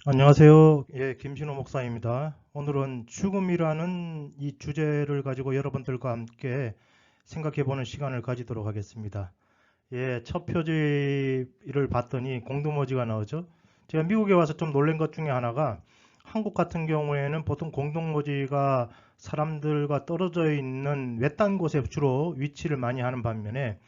안녕하세요. 예, 김신호 목사입니다. 오늘은 죽음이라는 이 주제를 가지고 여러분들과 함께 생각해 보는 시간을 가지도록 하겠습니다. 예, 첫 표지를 봤더니 공동모지가 나오죠. 제가 미국에 와서 좀 놀란 것 중에 하나가 한국 같은 경우에는 보통 공동모지가 사람들과 떨어져 있는 외딴 곳에 주로 위치를 많이 하는 반면에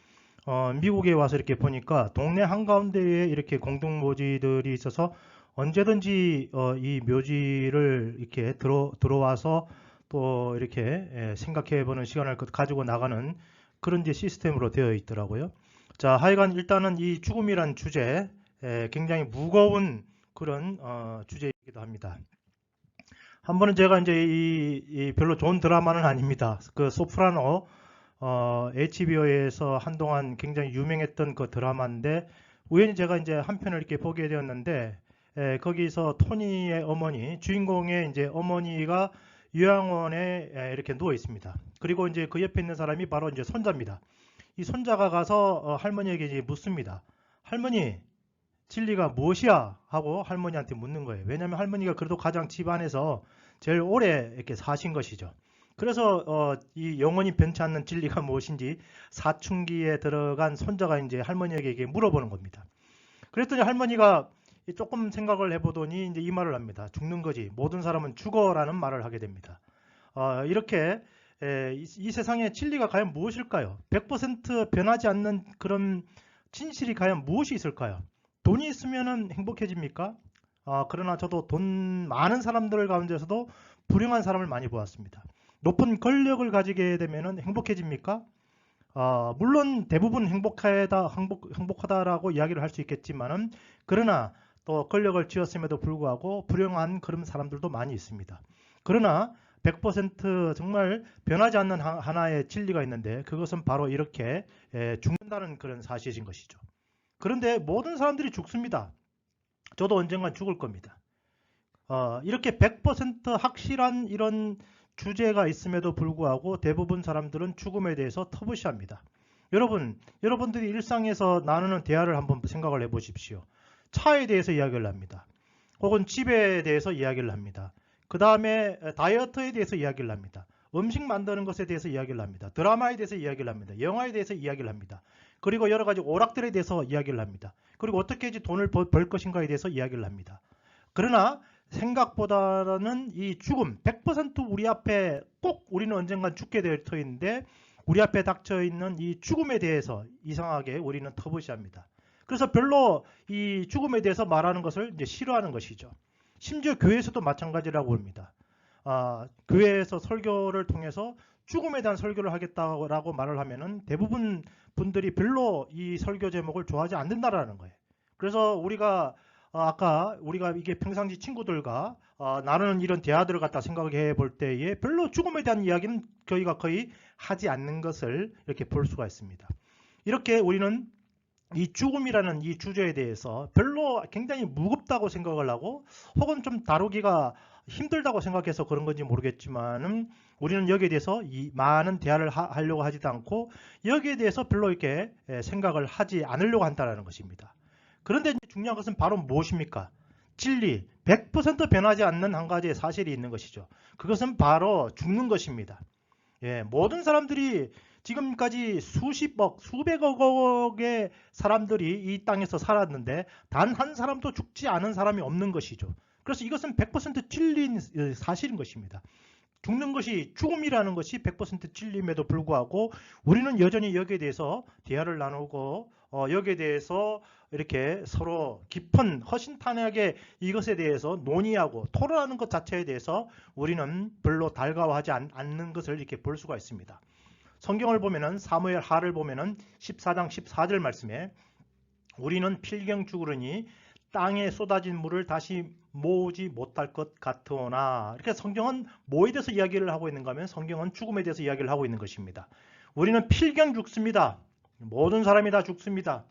미국에 와서 이렇게 보니까 동네 한가운데에 이렇게 공동묘지들이 있어서 언제든지 이 묘지를 이렇게 들어와서 또 이렇게 생각해 보는 시간을 가지고 나가는 그런 이제 시스템으로 되어 있더라고요. 자, 하여간 일단은 이 죽음이란 주제, 굉장히 무거운 그런 주제이기도 합니다. 한 번은 제가 이제 이 별로 좋은 드라마는 아닙니다. 그 소프라노 HBO에서 한동안 굉장히 유명했던 그 드라마인데 우연히 제가 이제 한 편을 이렇게 보게 되었는데 거기서 토니의 어머니 주인공의 이제 어머니가 요양원에 이렇게 누워 있습니다. 그리고 이제 그 옆에 있는 사람이 바로 이제 손자입니다. 이 손자가 가서 할머니에게 이제 묻습니다. 할머니, 진리가 무엇이야? 하고 할머니한테 묻는 거예요. 왜냐하면 할머니가 그래도 가장 집안에서 제일 오래 이렇게 사신 것이죠. 그래서 이 영원히 변치 않는 진리가 무엇인지 사춘기에 들어간 손자가 이제 할머니에게 물어보는 겁니다. 그랬더니 할머니가 조금 생각을 해보더니 이제 이 말을 합니다. 죽는 거지. 모든 사람은 죽어라는 말을 하게 됩니다. 이렇게 이 세상에 진리가 과연 무엇일까요? 100% 변하지 않는 그런 진실이 과연 무엇이 있을까요? 돈이 있으면 행복해집니까? 그러나 저도 돈 많은 사람들 가운데서도 불행한 사람을 많이 보았습니다. 높은 권력을 가지게 되면 행복해집니까? 물론 대부분 행복하다라고 이야기를 할 수 있겠지만은 그러나 또 권력을 쥐었음에도 불구하고 불행한 그런 사람들도 많이 있습니다. 그러나 100% 정말 변하지 않는 하나의 진리가 있는데 그것은 바로 이렇게 죽는다는 그런 사실인 것이죠. 그런데 모든 사람들이 죽습니다. 저도 언젠간 죽을 겁니다. 이렇게 100% 확실한 이런 주제가 있음에도 불구하고 대부분 사람들은 죽음에 대해서 터부시합니다. 여러분들이 일상에서 나누는 대화를 한번 생각을 해보십시오. 차에 대해서 이야기를 합니다. 혹은 집에 대해서 이야기를 합니다. 그 다음에 다이어트에 대해서 이야기를 합니다. 음식 만드는 것에 대해서 이야기를 합니다. 드라마에 대해서 이야기를 합니다. 영화에 대해서 이야기를 합니다. 그리고 여러 가지 오락들에 대해서 이야기를 합니다. 그리고 어떻게 해야지 돈을 벌 것인가에 대해서 이야기를 합니다. 그러나 생각보다는 이 죽음 100% 우리 앞에 꼭 우리는 언젠간 죽게 될 터인데 우리 앞에 닥쳐 있는 이 죽음에 대해서 이상하게 우리는 터부시합니다. 그래서 별로 이 죽음에 대해서 말하는 것을 이제 싫어하는 것이죠. 심지어 교회에서도 마찬가지라고 봅니다. 교회에서 설교를 통해서 죽음에 대한 설교를 하겠다고 말을 하면은 대부분 분들이 별로 이 설교 제목을 좋아하지 않는다라는 거예요. 그래서 우리가 아까 우리가 이게 평상시 친구들과 나누는 이런 대화들을 갖다 생각해 볼 때에 별로 죽음에 대한 이야기는 저희가 거의 하지 않는 것을 이렇게 볼 수가 있습니다. 이렇게 우리는 이 죽음이라는 이 주제에 대해서 별로 굉장히 무겁다고 생각을 하고 혹은 좀 다루기가 힘들다고 생각해서 그런 건지 모르겠지만은 우리는 여기에 대해서 이 많은 대화를 하려고 하지도 않고 여기에 대해서 별로 이렇게 생각을 하지 않으려고 한다는 것입니다. 그런데 이제 중요한 것은 바로 무엇입니까? 진리, 100% 변하지 않는 한 가지의 사실이 있는 것이죠. 그것은 바로 죽는 것입니다. 예, 모든 사람들이 지금까지 수십억, 수백억의 사람들이 이 땅에서 살았는데 단 한 사람도 죽지 않은 사람이 없는 것이죠. 그래서 이것은 100% 진리인 사실인 것입니다. 죽는 것이 죽음이라는 것이 100% 진리임에도 불구하고 우리는 여전히 여기에 대해서 대화를 나누고 여기에 대해서 이렇게 서로 깊은 허심탄회하게 이것에 대해서 논의하고 토론하는 것 자체에 대해서 우리는 별로 달가워하지 않는 것을 이렇게 볼 수가 있습니다. 성경을 보면은 사무엘 하를 보면은 14장 14절 말씀에 우리는 필경 죽으려니 땅에 쏟아진 물을 다시 모으지 못할 것 같으나 이렇게 성경은 뭐에 대해서 이야기를 하고 있는가 하면 성경은 죽음에 대해서 이야기를 하고 있는 것입니다. 우리는 필경 죽습니다. 모든 사람이 다 죽습니다.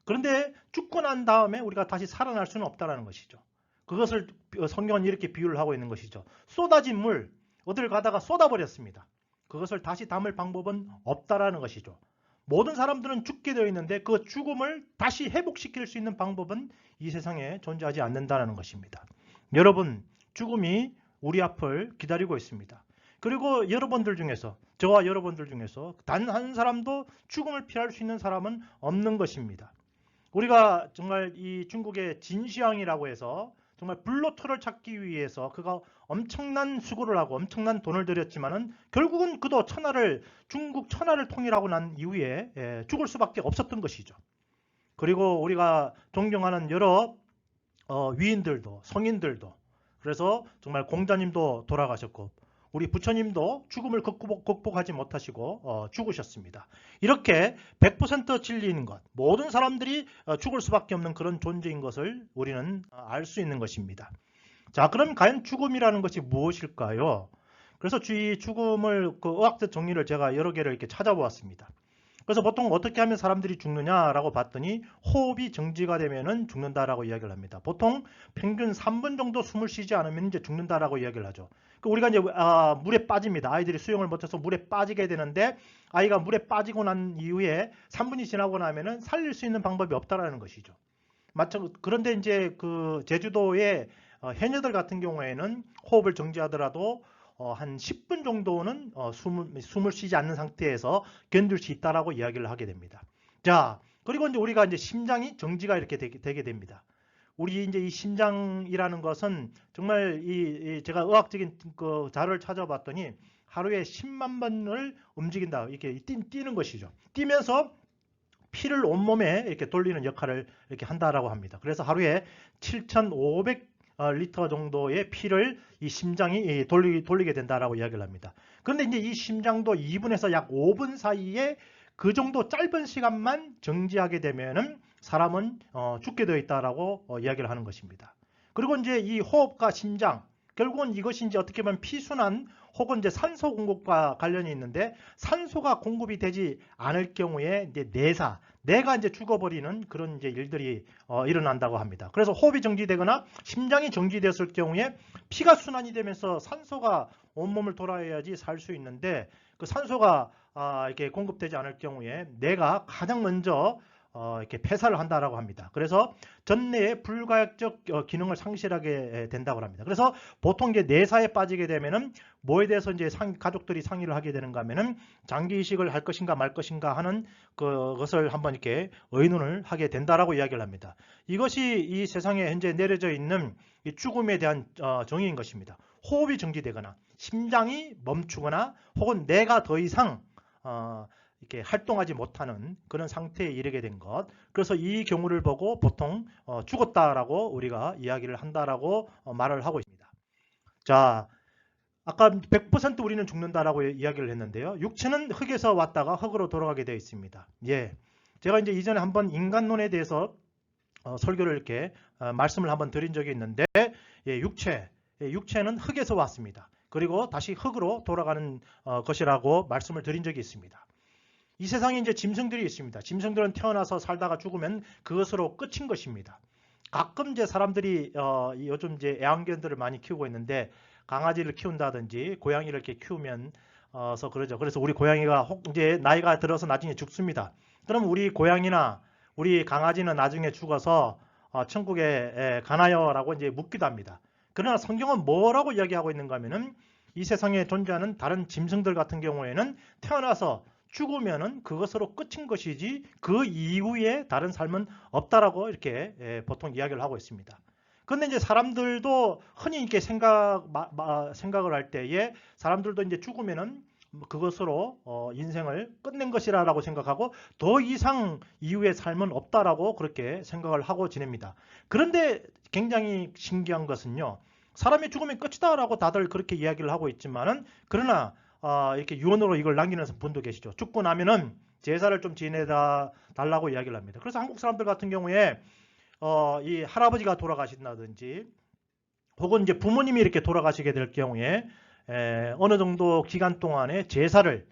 그런데 죽고 난 다음에 우리가 다시 살아날 수는 없다는 것이죠. 그것을 성경은 이렇게 비유를 하고 있는 것이죠. 쏟아진 물, 어딜 가다가 쏟아버렸습니다. 그것을 다시 담을 방법은 없다라는 것이죠. 모든 사람들은 죽게 되어 있는데 그 죽음을 다시 회복시킬 수 있는 방법은 이 세상에 존재하지 않는다는 것입니다. 여러분, 죽음이 우리 앞을 기다리고 있습니다. 그리고 여러분들 중에서, 저와 여러분들 중에서 단 한 사람도 죽음을 피할 수 있는 사람은 없는 것입니다. 우리가 정말 이 중국의 진시황이라고 해서 정말 불로토를 찾기 위해서 그가 엄청난 수고를 하고 엄청난 돈을 들였지만은 결국은 그도 중국 천하를 통일하고 난 이후에 죽을 수밖에 없었던 것이죠. 그리고 우리가 존경하는 여러 위인들도, 성인들도, 그래서 정말 공자님도 돌아가셨고 우리 부처님도 죽음을 극복하지 못하시고 죽으셨습니다. 이렇게 100% 진리인 것, 모든 사람들이 죽을 수밖에 없는 그런 존재인 것을 우리는 알 수 있는 것입니다. 자, 그럼 과연 죽음이라는 것이 무엇일까요? 그래서 이 죽음을 그 의학적 정리를 제가 여러 개를 이렇게 찾아보았습니다. 그래서 보통 어떻게 하면 사람들이 죽느냐라고 봤더니 호흡이 정지가 되면은 죽는다라고 이야기를 합니다. 보통 평균 3분 정도 숨을 쉬지 않으면 이제 죽는다라고 이야기를 하죠. 우리가 이제 물에 빠집니다. 아이들이 수영을 못해서 물에 빠지게 되는데 아이가 물에 빠지고 난 이후에 3분이 지나고 나면은 살릴 수 있는 방법이 없다라는 것이죠. 그런데 이제 그 제주도의 해녀들 같은 경우에는 호흡을 정지하더라도 한 10분 정도는 숨을 쉬지 않는 상태에서 견딜 수 있다라고 이야기를 하게 됩니다. 자, 그리고 이제 우리가 이제 심장이 정지가 이렇게 되게 됩니다. 우리 이제 이 심장이라는 것은 정말 제가 의학적인 그 자료를 찾아봤더니 하루에 10만 번을 움직인다, 이렇게 뛰는 것이죠. 뛰면서 피를 온몸에 이렇게 돌리는 역할을 이렇게 한다라고 합니다. 그래서 하루에 7,500 리터 정도의 피를 이 심장이 돌리게 된다라고 이야기를 합니다. 그런데 이제 이 심장도 2분에서 약 5분 사이에 그 정도 짧은 시간만 정지하게 되면은 사람은 죽게 되어 있다라고 이야기를 하는 것입니다. 그리고 이제 이 호흡과 심장, 결국은 이것이 이제 어떻게 보면 피순환 혹은 이제 산소 공급과 관련이 있는데 산소가 공급이 되지 않을 경우에 이제 뇌가 이제 죽어버리는 그런 이제 일들이 일어난다고 합니다. 그래서 호흡이 정지되거나 심장이 정지되었을 경우에 피가 순환이 되면서 산소가 온몸을 돌아야지 살 수 있는데 그 산소가 이렇게 공급되지 않을 경우에 뇌가 가장 먼저 이렇게 폐사를 한다라고 합니다. 그래서 전뇌의 불가역적 기능을 상실하게 된다고 합니다. 그래서 보통 이제 뇌사에 빠지게 되면은 뭐에 대해서 이제 가족들이 상의를 하게 되는가 하면은 장기 이식을 할 것인가 말 것인가 하는 그것을 한번 이렇게 의논을 하게 된다라고 이야기를 합니다. 이것이 이 세상에 현재 내려져 있는 이 죽음에 대한 정의인 것입니다. 호흡이 정지되거나 심장이 멈추거나 혹은 뇌가 더 이상 이렇게 활동하지 못하는 그런 상태에 이르게 된 것. 그래서 이 경우를 보고 보통 죽었다라고 우리가 이야기를 한다라고 말을 하고 있습니다. 자, 아까 100% 우리는 죽는다라고 이야기를 했는데요. 육체는 흙에서 왔다가 흙으로 돌아가게 되어 있습니다. 예, 제가 이제 이전에 한번 인간론에 대해서 설교를 이렇게 말씀을 한번 드린 적이 있는데, 예, 육체는 흙에서 왔습니다. 그리고 다시 흙으로 돌아가는 것이라고 말씀을 드린 적이 있습니다. 이 세상에 이제 짐승들이 있습니다. 짐승들은 태어나서 살다가 죽으면 그것으로 끝인 것입니다. 가끔 이제 사람들이 요즘 이제 애완견들을 많이 키우고 있는데 강아지를 키운다든지 고양이를 이렇게 키우면서 그러죠. 그래서 우리 고양이가 이제 나이가 들어서 나중에 죽습니다. 그럼 우리 고양이나 우리 강아지는 나중에 죽어서 천국에 가나요라고 이제 묻기도 합니다. 그러나 성경은 뭐라고 이야기하고 있는가 하면은 이 세상에 존재하는 다른 짐승들 같은 경우에는 태어나서 죽으면은 그것으로 끝인 것이지 그 이후에 다른 삶은 없다라고 이렇게 보통 이야기를 하고 있습니다. 그런데 이제 사람들도 흔히 이렇게 생각을 할 때에 사람들도 이제 죽으면은 그것으로 인생을 끝낸 것이라고 생각하고 더 이상 이후의 삶은 없다라고 그렇게 생각을 하고 지냅니다. 그런데 굉장히 신기한 것은요, 사람이 죽으면 끝이다라고 다들 그렇게 이야기를 하고 있지만은 그러나 이렇게 유언으로 이걸 남기는 분도 계시죠. 죽고 나면은 제사를 좀 지내다 달라고 이야기를 합니다. 그래서 한국 사람들 같은 경우에 이 할아버지가 돌아가신다든지 혹은 이제 부모님이 이렇게 돌아가시게 될 경우에 어느 정도 기간 동안에 제사를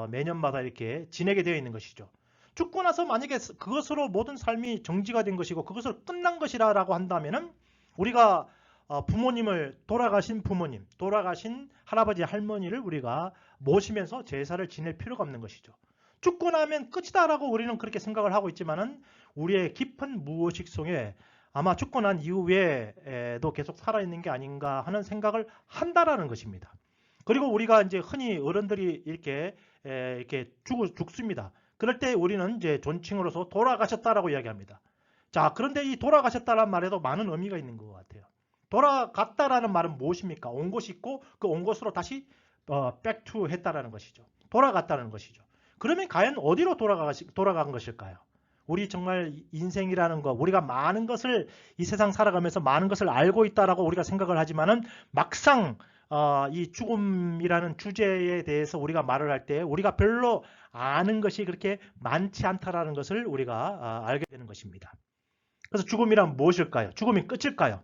매년마다 이렇게 지내게 되어 있는 것이죠. 죽고 나서 만약에 그것으로 모든 삶이 정지가 된 것이고 그것으로 끝난 것이라고 한다면은 우리가 돌아가신 부모님, 돌아가신 할아버지, 할머니를 우리가 모시면서 제사를 지낼 필요가 없는 것이죠. 죽고 나면 끝이다라고 우리는 그렇게 생각을 하고 있지만은 우리의 깊은 무의식 속에 아마 죽고 난 이후에도 계속 살아있는 게 아닌가 하는 생각을 한다라는 것입니다. 그리고 우리가 이제 흔히 어른들이 이렇게 죽습니다. 그럴 때 우리는 이제 존칭으로서 돌아가셨다라고 이야기합니다. 자, 그런데 이 돌아가셨다라는 말에도 많은 의미가 있는 것 같아요. 돌아갔다라는 말은 무엇입니까? 온 곳이 있고 그 온 곳으로 다시 back to 했다라는 것이죠. 돌아갔다는 것이죠. 그러면 과연 어디로 돌아간 것일까요? 우리 정말 인생이라는 것, 우리가 많은 것을 이 세상 살아가면서 많은 것을 알고 있다라고 우리가 생각을 하지만은 막상 이 죽음이라는 주제에 대해서 우리가 말을 할 때 우리가 별로 아는 것이 그렇게 많지 않다라는 것을 우리가 알게 되는 것입니다. 그래서 죽음이란 무엇일까요? 죽음이 끝일까요?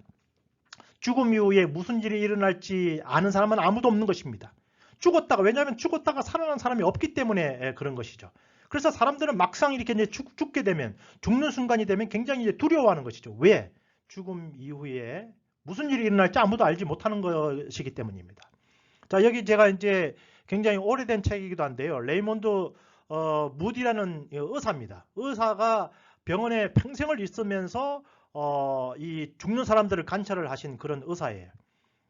죽음 이후에 무슨 일이 일어날지 아는 사람은 아무도 없는 것입니다. 왜냐하면 죽었다가 살아난 사람이 없기 때문에 그런 것이죠. 그래서 사람들은 막상 이렇게 이제 죽게 되면, 죽는 순간이 되면 굉장히 이제 두려워하는 것이죠. 왜? 죽음 이후에 무슨 일이 일어날지 아무도 알지 못하는 것이기 때문입니다. 자, 여기 제가 이제 굉장히 오래된 책이기도 한데요. 레이몬드 무디라는 의사입니다. 의사가 병원에 평생을 있으면서 이 죽는 사람들을 관찰을 하신 그런 의사예요.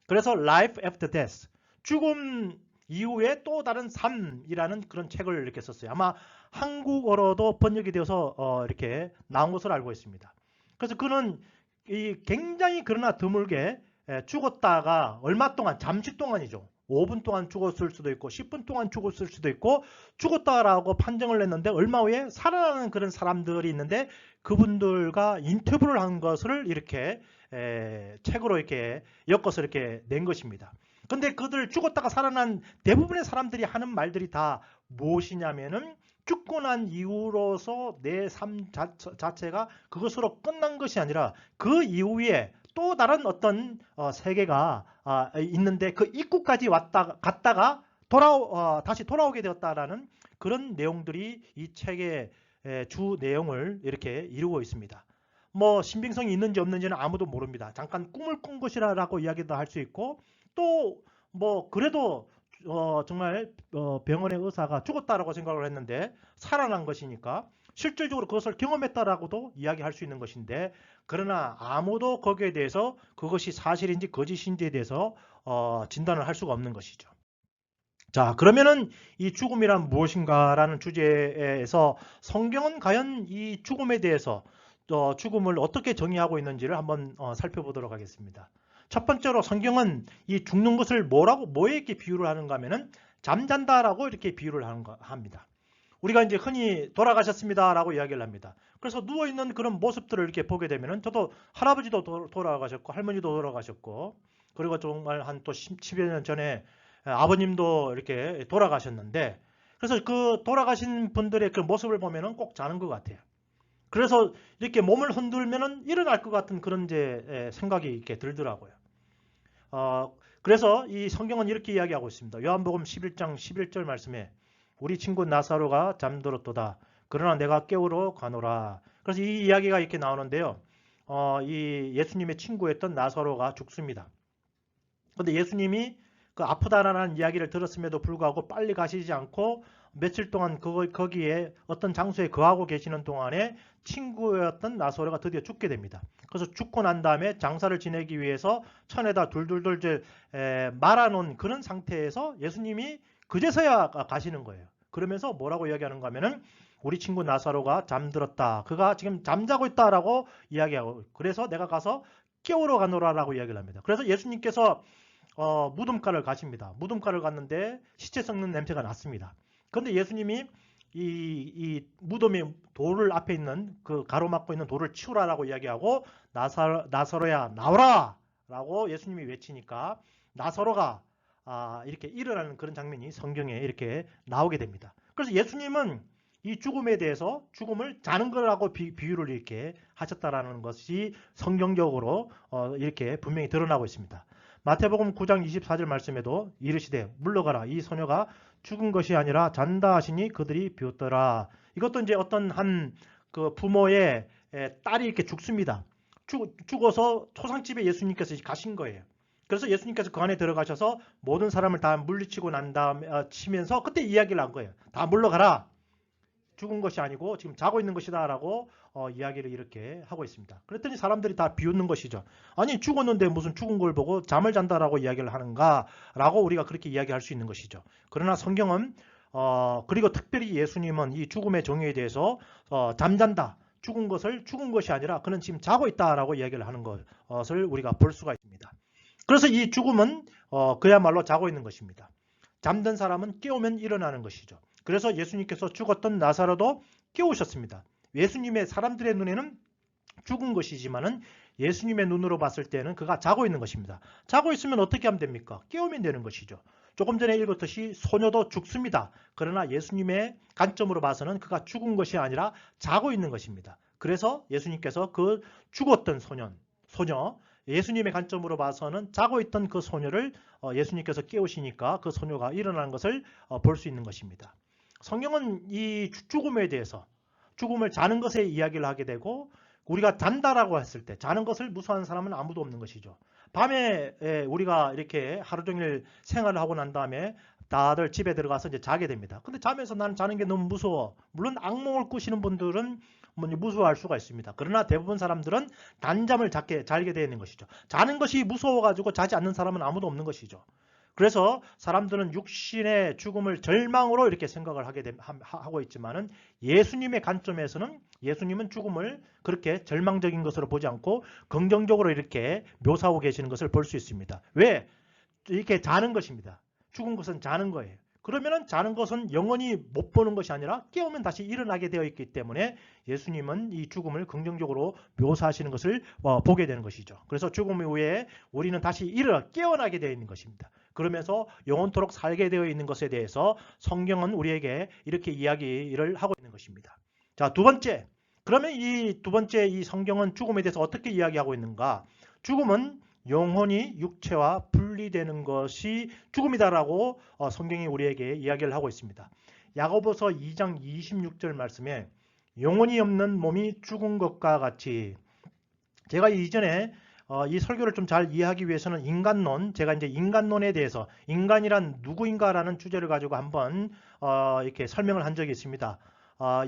그래서 Life After Death, 죽음 이후에 또 다른 삶이라는 그런 책을 이렇게 썼어요. 아마 한국어로도 번역이 되어서 이렇게 나온 것으로 알고 있습니다. 그래서 그는 굉장히 그러나 드물게 죽었다가 얼마 동안, 잠시 동안이죠. 5분 동안 죽었을 수도 있고 10분 동안 죽었을 수도 있고 죽었다라고 판정을 냈는데 얼마 후에 살아나는 그런 사람들이 있는데 그분들과 인터뷰를 한 것을 이렇게 책으로 이렇게 엮어서 이렇게 낸 것입니다. 근데 그들 죽었다가 살아난 대부분의 사람들이 하는 말들이 다 무엇이냐면은 죽고 난 이후로서 내 삶 자체가 그것으로 끝난 것이 아니라 그 이후에 또 다른 어떤 세계가 있는데 그 입구까지 갔다가 다시 돌아오게 되었다라는 그런 내용들이 이 책의 주 내용을 이렇게 이루고 있습니다. 뭐 신빙성이 있는지 없는지는 아무도 모릅니다. 잠깐 꿈을 꾼 것이라고 이야기도 할 수 있고 또 뭐 그래도 정말 병원의 의사가 죽었다라고 생각을 했는데 살아난 것이니까 실질적으로 그것을 경험했다라고도 이야기할 수 있는 것인데 그러나 아무도 거기에 대해서 그것이 사실인지 거짓인지에 대해서 진단을 할 수가 없는 것이죠. 자, 그러면은 이 죽음이란 무엇인가라는 주제에서 성경은 과연 이 죽음에 대해서 죽음을 어떻게 정의하고 있는지를 한번 살펴보도록 하겠습니다. 첫 번째로 성경은 이 죽는 것을 뭐에 이렇게 비유를 하는가 하면은 잠잔다라고 이렇게 비유를 합니다. 우리가 이제 흔히 돌아가셨습니다라고 이야기를 합니다. 그래서 누워있는 그런 모습들을 이렇게 보게 되면은 저도 할아버지도 돌아가셨고 할머니도 돌아가셨고 그리고 정말 한 또 10여 년 전에 아버님도 이렇게 돌아가셨는데 그래서 그 돌아가신 분들의 그 모습을 보면은 꼭 자는 것 같아요. 그래서 이렇게 몸을 흔들면은 일어날 것 같은 그런 이제 생각이 이렇게 들더라고요. 그래서 이 성경은 이렇게 이야기하고 있습니다. 요한복음 11장 11절 말씀에 우리 친구 나사로가 잠들었도다. 그러나 내가 깨우러 가노라. 그래서 이 이야기가 이렇게 나오는데요. 이 예수님의 친구였던 나사로가 죽습니다. 그런데 예수님이 그 아프다라는 이야기를 들었음에도 불구하고 빨리 가시지 않고 며칠 동안 거기에 어떤 장소에 거하고 계시는 동안에 친구였던 나사로가 드디어 죽게 됩니다. 그래서 죽고 난 다음에 장사를 지내기 위해서 천에다 둘둘둘 말아놓은 그런 상태에서 예수님이 그제서야 가시는 거예요. 그러면서 뭐라고 이야기하는가 하면은 우리 친구 나사로가 잠들었다. 그가 지금 잠자고 있다라고 이야기하고 그래서 내가 가서 깨우러 가노라라고 이야기를 합니다. 그래서 예수님께서 무덤가를 가십니다. 무덤가를 갔는데 시체 썩는 냄새가 났습니다. 그런데 예수님이 이 무덤의 돌을 앞에 있는 그 가로막고 있는 돌을 치우라라고 이야기하고 나사로야 나오라 라고 예수님이 외치니까 나사로가 이렇게 일어나는 그런 장면이 성경에 이렇게 나오게 됩니다. 그래서 예수님은 이 죽음에 대해서 죽음을 자는 거라고 비유를 이렇게 하셨다라는 것이 성경적으로 이렇게 분명히 드러나고 있습니다. 마태복음 9장 24절 말씀에도 이르시되 물러가라 이 소녀가 죽은 것이 아니라 잔다 하시니 그들이 비웃더라. 이것도 이제 어떤 한 그 부모의 딸이 이렇게 죽습니다. 죽어서 초상집에 예수님께서 가신 거예요. 그래서 예수님께서 그 안에 들어가셔서 모든 사람을 다 물리치고 난 다음에 치면서 그때 이야기를 한 거예요. 다 물러가라. 죽은 것이 아니고 지금 자고 있는 것이다라고 이야기를 이렇게 하고 있습니다. 그랬더니 사람들이 다 비웃는 것이죠. 아니 죽었는데 무슨 죽은 걸 보고 잠을 잔다라고 이야기를 하는가라고 우리가 그렇게 이야기할 수 있는 것이죠. 그러나 성경은 그리고 특별히 예수님은 이 죽음의 정의에 대해서 잠잔다, 죽은 것을 죽은 것이 아니라 그는 지금 자고 있다라고 이야기를 하는 것을 우리가 볼 수가 있습니다. 그래서 이 죽음은 그야말로 자고 있는 것입니다. 잠든 사람은 깨우면 일어나는 것이죠. 그래서 예수님께서 죽었던 나사로도 깨우셨습니다. 예수님의 사람들의 눈에는 죽은 것이지만은 예수님의 눈으로 봤을 때는 그가 자고 있는 것입니다. 자고 있으면 어떻게 하면 됩니까? 깨우면 되는 것이죠. 조금 전에 읽었듯이 소녀도 죽습니다. 그러나 예수님의 관점으로 봐서는 그가 죽은 것이 아니라 자고 있는 것입니다. 그래서 예수님께서 그 죽었던 소녀, 예수님의 관점으로 봐서는 자고 있던 그 소녀를 예수님께서 깨우시니까 그 소녀가 일어나는 것을 볼 수 있는 것입니다. 성경은 이 죽음에 대해서, 죽음을 자는 것에 이야기를 하게 되고, 우리가 잔다라고 했을 때 자는 것을 무서워하는 사람은 아무도 없는 것이죠. 밤에 우리가 이렇게 하루 종일 생활을 하고 난 다음에 다들 집에 들어가서 이제 자게 됩니다. 근데 자면서 나는 자는 게 너무 무서워. 물론 악몽을 꾸시는 분들은 무서워할 수가 있습니다. 그러나 대부분 사람들은 단잠을 잘게 되는 것이죠. 자는 것이 무서워가지고 자지 않는 사람은 아무도 없는 것이죠. 그래서 사람들은 육신의 죽음을 절망으로 이렇게 생각을 하고 있지만은 예수님의 관점에서는 예수님은 죽음을 그렇게 절망적인 것으로 보지 않고 긍정적으로 이렇게 묘사하고 계시는 것을 볼 수 있습니다. 왜? 이렇게 자는 것입니다. 죽은 것은 자는 거예요. 그러면은 자는 것은 영원히 못 보는 것이 아니라 깨우면 다시 일어나게 되어 있기 때문에 예수님은 이 죽음을 긍정적으로 묘사하시는 것을 보게 되는 것이죠. 그래서 죽음 이후에 우리는 다시 깨어나게 되어 있는 것입니다. 그러면서 영원토록 살게 되어 있는 것에 대해서 성경은 우리에게 이렇게 이야기를 하고 있는 것입니다. 자, 두 번째. 그러면 이 두 번째 이 성경은 죽음에 대해서 어떻게 이야기하고 있는가? 죽음은 영혼이 육체와 분리되는 것이 죽음이다라고 성경이 우리에게 이야기를 하고 있습니다. 야고보서 2장 26절 말씀에 영혼이 없는 몸이 죽은 것과 같이, 제가 이전에 이 설교를 좀 잘 이해하기 위해서는 제가 이제 인간론에 대해서 인간이란 누구인가라는 주제를 가지고 한번 이렇게 설명을 한 적이 있습니다.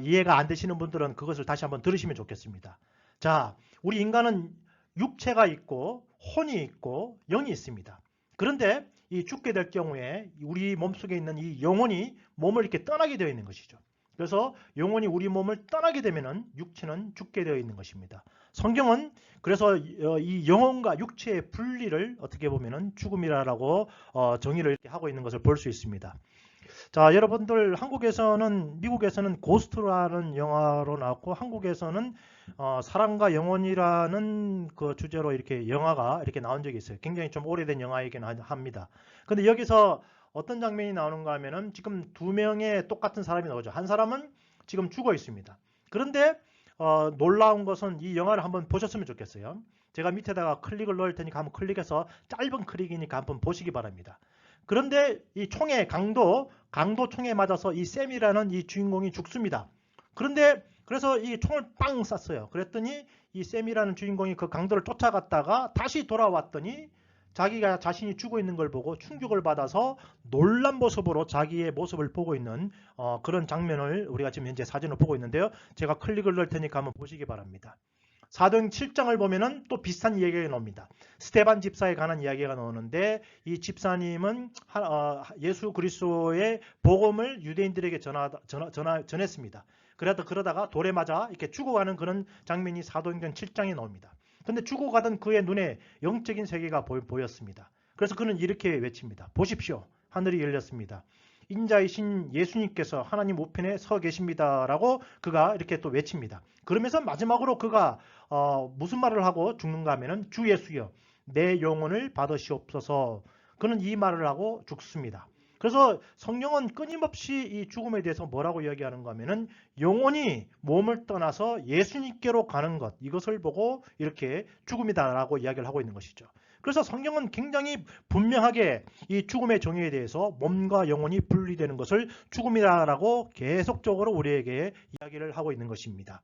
이해가 안 되시는 분들은 그것을 다시 한번 들으시면 좋겠습니다. 자, 우리 인간은 육체가 있고 혼이 있고 영이 있습니다. 그런데 이 죽게 될 경우에 우리 몸속에 있는 이 영혼이 몸을 이렇게 떠나게 되어 있는 것이죠. 그래서 영혼이 우리 몸을 떠나게 되면은 육체는 죽게 되어 있는 것입니다. 성경은 그래서 이 영혼과 육체의 분리를 어떻게 보면은 죽음이라고 정의를 이렇게 하고 있는 것을 볼 수 있습니다. 자, 여러분들 미국에서는 고스트라는 영화로 나왔고 한국에서는 사랑과 영혼이라는 그 주제로 이렇게 영화가 이렇게 나온 적이 있어요. 굉장히 좀 오래된 영화이긴 합니다. 근데 여기서 어떤 장면이 나오는가 하면은 지금 두 명의 똑같은 사람이 나오죠. 한 사람은 지금 죽어 있습니다. 그런데 놀라운 것은 이 영화를 한번 보셨으면 좋겠어요. 제가 밑에다가 클릭을 넣을 테니까 한번 클릭해서 짧은 클릭이니까 한번 보시기 바랍니다. 그런데 이 총의 강도 총에 맞아서 이 샘이라는 이 주인공이 죽습니다. 그래서 이 총을 빵 쐈어요. 그랬더니 이 샘이라는 주인공이 그 강도를 쫓아갔다가 다시 돌아왔더니 자기가 자신이 죽어 있는 걸 보고 충격을 받아서 놀란 모습으로 자기의 모습을 보고 있는 그런 장면을 우리가 지금 현재 사진을 보고 있는데요. 제가 클릭을 넣을 테니까 한번 보시기 바랍니다. 사도행 7장을 보면은 또 비슷한 이야기가 나옵니다. 스데반 집사에 관한 이야기가 나오는데 이 집사님은 예수 그리스도의 복음을 유대인들에게 전했습니다. 그러다가 돌에 맞아 이렇게 죽어가는 그런 장면이 사도행전 7장에 나옵니다. 근데 죽어가던 그의 눈에 영적인 세계가 보였습니다. 그래서 그는 이렇게 외칩니다. 보십시오. 하늘이 열렸습니다. 인자이신 예수님께서 하나님 우편에 서 계십니다라고 그가 이렇게 또 외칩니다. 그러면서 마지막으로 그가 무슨 말을 하고 죽는가 하면은 주 예수여 내 영혼을 받으시옵소서. 그는 이 말을 하고 죽습니다. 그래서 성경은 끊임없이 이 죽음에 대해서 뭐라고 이야기하는가 하면은 영혼이 몸을 떠나서 예수님께로 가는 것, 이것을 보고 이렇게 죽음이다라고 이야기를 하고 있는 것이죠. 그래서 성경은 굉장히 분명하게 이 죽음의 정의에 대해서 몸과 영혼이 분리되는 것을 죽음이다라고 계속적으로 우리에게 이야기를 하고 있는 것입니다.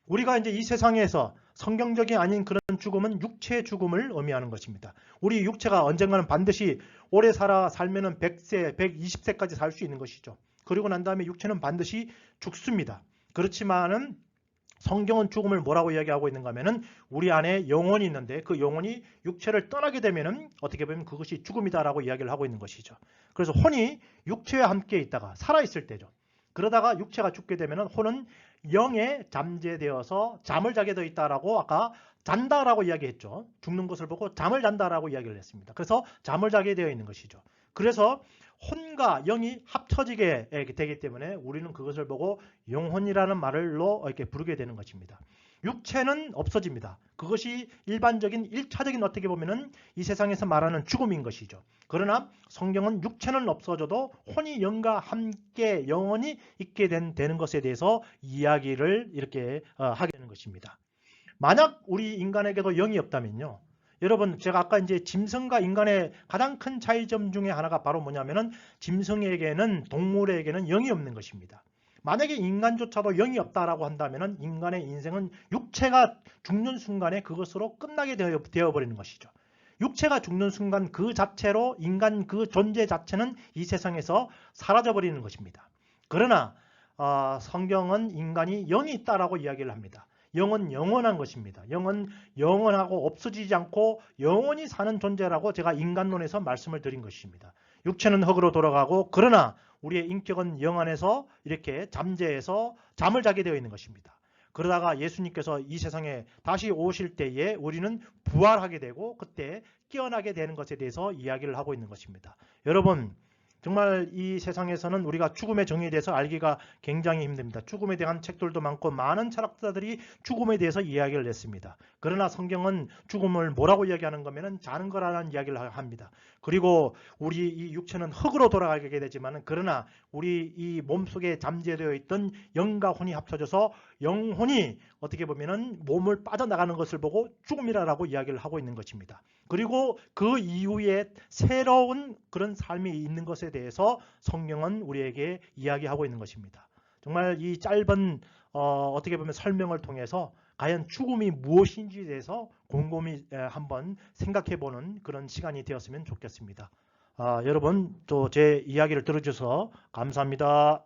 우리가 이제 이 세상에서 성경적이 아닌 그런 죽음은 육체의 죽음을 의미하는 것입니다. 우리 육체가 언젠가는 반드시 오래 살면은 100세, 120세까지 살 수 있는 것이죠. 그리고 난 다음에 육체는 반드시 죽습니다. 그렇지만은 성경은 죽음을 뭐라고 이야기하고 있는가 하면은 우리 안에 영혼이 있는데 그 영혼이 육체를 떠나게 되면은 어떻게 보면 그것이 죽음이다라고 이야기를 하고 있는 것이죠. 그래서 혼이 육체와 함께 있다가 살아있을 때죠. 그러다가 육체가 죽게 되면은 혼은 영에 잠재되어서 잠을 자게 되어 있다라고 아까 잔다라고 이야기했죠. 죽는 것을 보고 잠을 잔다라고 이야기를 했습니다. 그래서 잠을 자게 되어 있는 것이죠. 그래서 혼과 영이 합쳐지게 되기 때문에 우리는 그것을 보고 영혼이라는 말로 이렇게 부르게 되는 것입니다. 육체는 없어집니다. 그것이 일반적인 1차적인 어떻게 보면은 이 세상에서 말하는 죽음인 것이죠. 그러나 성경은 육체는 없어져도 혼이 영과 함께 영원히 있게 되는 것에 대해서 이야기를 이렇게 하게 되는 것입니다. 만약 우리 인간에게도 영이 없다면요. 여러분 제가 아까 이제 짐승과 인간의 가장 큰 차이점 중에 하나가 바로 뭐냐면은 짐승에게는 동물에게는 영이 없는 것입니다. 만약에 인간조차도 영이 없다라고 한다면은 인간의 인생은 육체가 죽는 순간에 그것으로 끝나게 되어버리는 것이죠. 육체가 죽는 순간 그 자체로 인간 그 존재 자체는 이 세상에서 사라져버리는 것입니다. 그러나 성경은 인간이 영이 있다라고 이야기를 합니다. 영은 영원한 것입니다. 영은 영원하고 없어지지 않고 영원히 사는 존재라고 제가 인간론에서 말씀을 드린 것입니다. 육체는 흙으로 돌아가고 그러나 우리의 인격은 영 안에서 이렇게 잠재해서 잠을 자게 되어 있는 것입니다. 그러다가 예수님께서 이 세상에 다시 오실 때에 우리는 부활하게 되고 그때 깨어나게 되는 것에 대해서 이야기를 하고 있는 것입니다. 여러분 정말 이 세상에서는 우리가 죽음의 정의에 대해서 알기가 굉장히 힘듭니다. 죽음에 대한 책들도 많고 많은 철학자들이 죽음에 대해서 이야기를 했습니다. 그러나 성경은 죽음을 뭐라고 이야기하는 거면은 자는 거라는 이야기를 합니다. 그리고 우리 이 육체는 흙으로 돌아가게 되지만 그러나 우리 이 몸속에 잠재되어 있던 영과 혼이 합쳐져서 영혼이 어떻게 보면은 몸을 빠져나가는 것을 보고 죽음이라고 이야기를 하고 있는 것입니다. 그리고 그 이후에 새로운 그런 삶이 있는 것에 대해서 성경은 우리에게 이야기하고 있는 것입니다. 정말 이 짧은 어떻게 보면 설명을 통해서 과연 죽음이 무엇인지에 대해서 곰곰이 한번 생각해보는 그런 시간이 되었으면 좋겠습니다. 여러분 또 제 이야기를 들어주셔서 감사합니다.